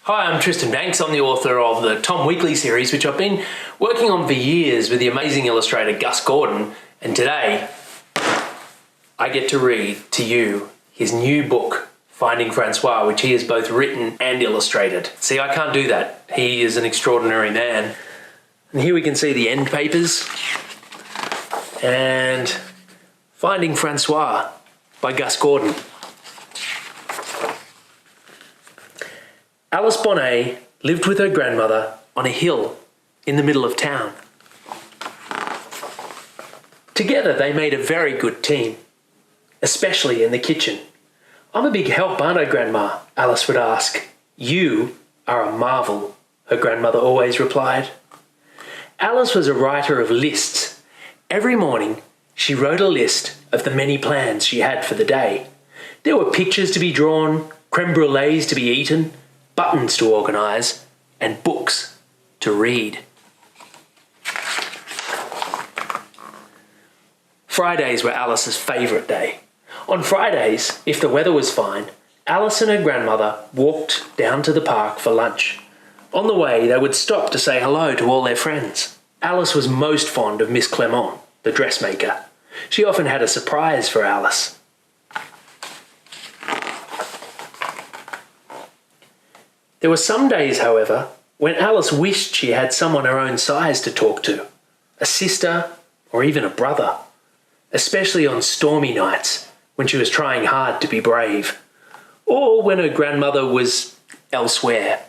Hi, I'm Tristan Bancks. I'm the author of the Tom Weekly series, which I've been working on for years with the amazing illustrator Gus Gordon. And today, I get to read to you his new book, Finding Francois, which he has both written and illustrated. See, I can't do that. He is an extraordinary man. And here we can see the end papers. And Finding Francois by Gus Gordon. Alice Bonet lived with her grandmother on a hill in the middle of town. Together they made a very good team, especially in the kitchen. "I'm a big help, aren't I, Grandma?" Alice would ask. "You are a marvel," her grandmother always replied. Alice was a writer of lists. Every morning she wrote a list of the many plans she had for the day. There were pictures to be drawn, creme brulees to be eaten, buttons to organise, and books to read. Fridays were Alice's favourite day. On Fridays, if the weather was fine, Alice and her grandmother walked down to the park for lunch. On the way, they would stop to say hello to all their friends. Alice was most fond of Miss Clement, the dressmaker. She often had a surprise for Alice. There were some days, however, when Alice wished she had someone her own size to talk to, a sister or even a brother, especially on stormy nights when she was trying hard to be brave, or when her grandmother was elsewhere.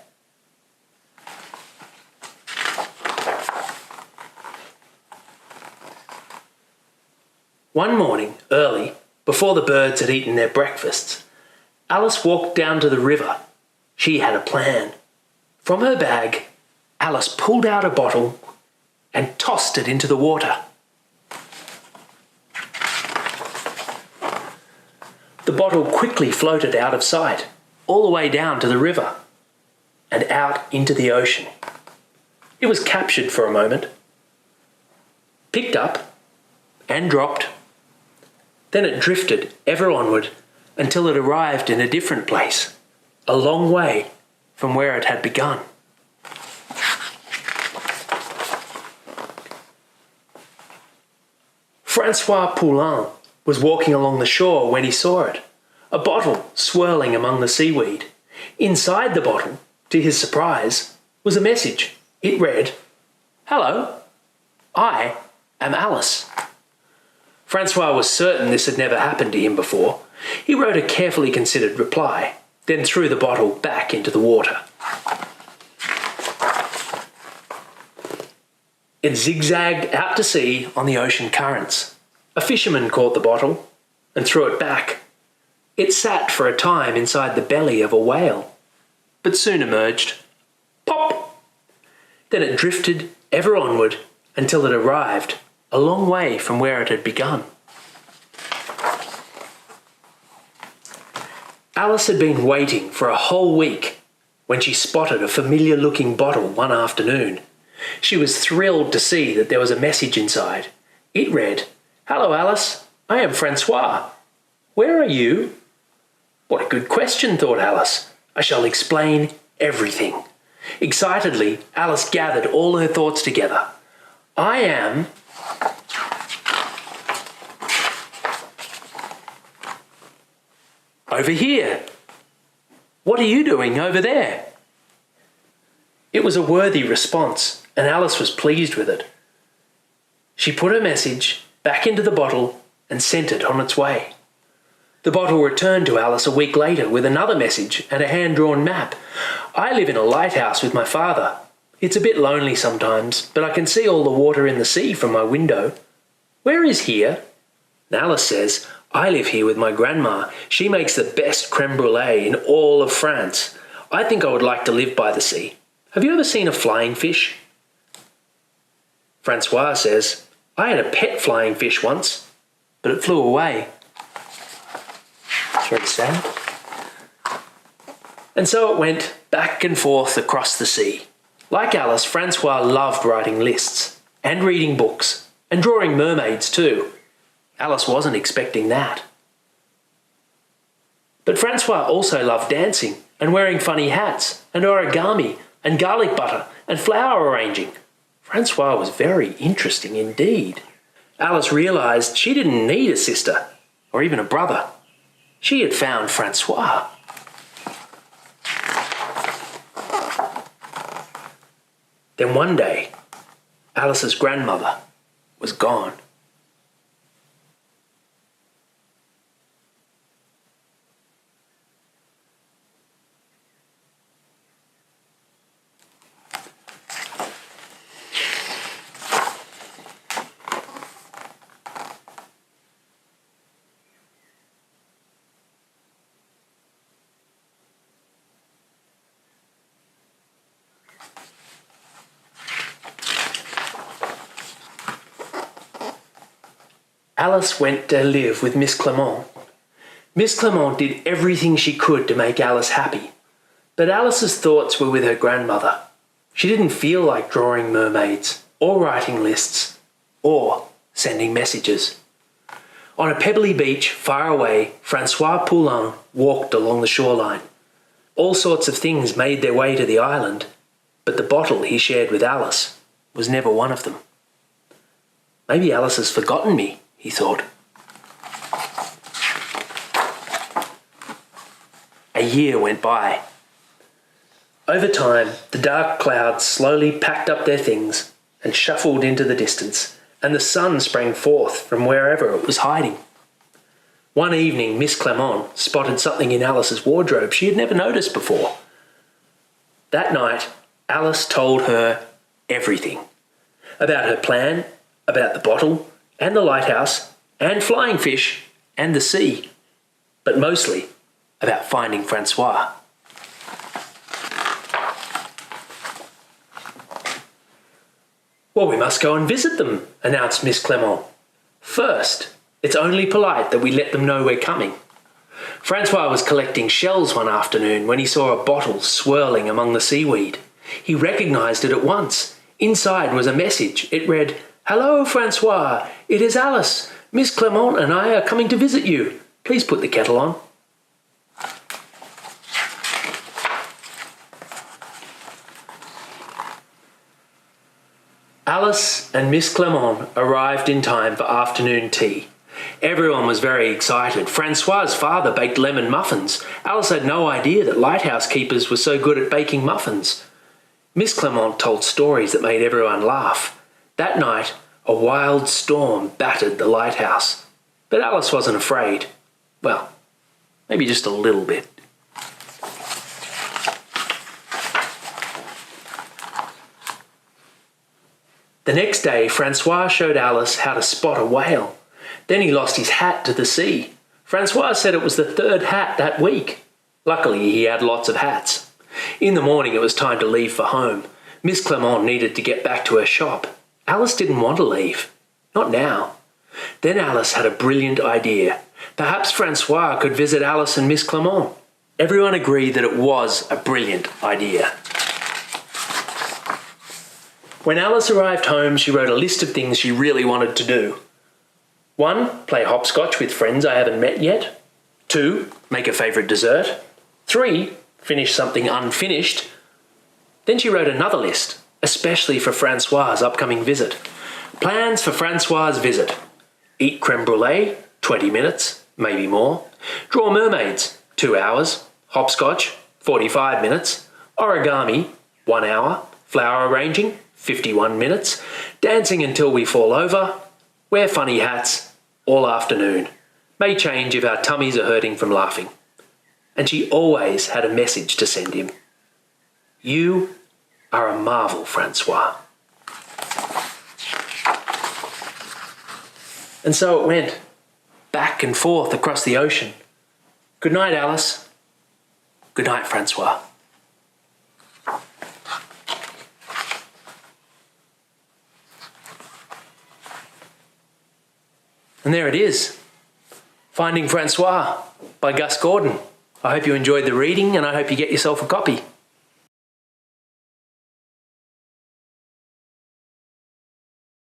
One morning, early, before the birds had eaten their breakfasts, Alice walked down to the river. She had a plan. From her bag, Alice pulled out a bottle and tossed it into the water. The bottle quickly floated out of sight, all the way down to the river and out into the ocean. It was captured for a moment, picked up and dropped. Then it drifted ever onward until it arrived in a different place, a long way from where it had begun. Francois Poulain was walking along the shore when he saw it, a bottle swirling among the seaweed. Inside the bottle, to his surprise, was a message. It read, "Hello, I am Alice." Francois was certain this had never happened to him before. He wrote a carefully considered reply, then threw the bottle back into the water. It zigzagged out to sea on the ocean currents. A fisherman caught the bottle and threw it back. It sat for a time inside the belly of a whale, but soon emerged. Pop! Then it drifted ever onward until it arrived a long way from where it had begun. Alice had been waiting for a whole week when she spotted a familiar-looking bottle one afternoon. She was thrilled to see that there was a message inside. It read, "Hello, Alice. I am Francois. Where are you?" What a good question, thought Alice. I shall explain everything. Excitedly, Alice gathered all her thoughts together. I am... over here. What are you doing over there? It was a worthy response, and Alice was pleased with it. She put her message back into the bottle and sent it on its way. The bottle returned to Alice a week later with another message and a hand-drawn map. "I live in a lighthouse with my father. It's a bit lonely sometimes, but I can see all the water in the sea from my window. Where is here?" And Alice says, "I live here with my grandma. She makes the best creme brulee in all of France. I think I would like to live by the sea. Have you ever seen a flying fish?" Francois says, "I had a pet flying fish once, but it flew away." It's very sad. And so it went back and forth across the sea. Like Alice, Francois loved writing lists and reading books and drawing mermaids too. Alice wasn't expecting that. But Francois also loved dancing and wearing funny hats and origami and garlic butter and flower arranging. Francois was very interesting indeed. Alice realised she didn't need a sister or even a brother. She had found Francois. Then one day, Alice's grandmother was gone. Alice went to live with Miss Clement. Miss Clement did everything she could to make Alice happy, but Alice's thoughts were with her grandmother. She didn't feel like drawing mermaids, or writing lists, or sending messages. On a pebbly beach far away, Francois Poulain walked along the shoreline. All sorts of things made their way to the island, but the bottle he shared with Alice was never one of them. Maybe Alice has forgotten me, he thought. A year went by. Over time, the dark clouds slowly packed up their things and shuffled into the distance, and the sun sprang forth from wherever it was hiding. One evening, Miss Clement spotted something in Alice's wardrobe she had never noticed before. That night, Alice told her everything. About her plan, about the bottle, and the lighthouse, and flying fish, and the sea, but mostly about finding Francois. Well, we must go and visit them, announced Miss Clement. First, it's only polite that we let them know we're coming. Francois was collecting shells one afternoon when he saw a bottle swirling among the seaweed. He recognised it at once. Inside was a message. It read, "Hello, Francois. It is Alice. Miss Clement and I are coming to visit you. Please put the kettle on." Alice and Miss Clement arrived in time for afternoon tea. Everyone was very excited. Francois's father baked lemon muffins. Alice had no idea that lighthouse keepers were so good at baking muffins. Miss Clement told stories that made everyone laugh. That night, a wild storm battered the lighthouse. But Alice wasn't afraid. Well, maybe just a little bit. The next day, Francois showed Alice how to spot a whale. Then he lost his hat to the sea. Francois said it was the third hat that week. Luckily, he had lots of hats. In the morning, it was time to leave for home. Miss Clement needed to get back to her shop. Alice didn't want to leave. Not now. Then Alice had a brilliant idea. Perhaps Francois could visit Alice and Miss Clement. Everyone agreed that it was a brilliant idea. When Alice arrived home, she wrote a list of things she really wanted to do. 1. Play hopscotch with friends I haven't met yet. 2. Make a favourite dessert. 3. Finish something unfinished. Then she wrote another list, especially for Francois's upcoming visit. Plans for Francois's visit. Eat creme brulee, 20 minutes, maybe more. Draw mermaids, 2 hours. Hopscotch, 45 minutes. Origami, 1 hour. Flower arranging, 51 minutes. Dancing until we fall over. Wear funny hats, all afternoon. May change if our tummies are hurting from laughing. And she always had a message to send him. You are a marvel, Francois. And so it went, back and forth across the ocean. Good night, Alice. Good night, Francois. And there it is, Finding Francois by Gus Gordon. I hope you enjoyed the reading and I hope you get yourself a copy.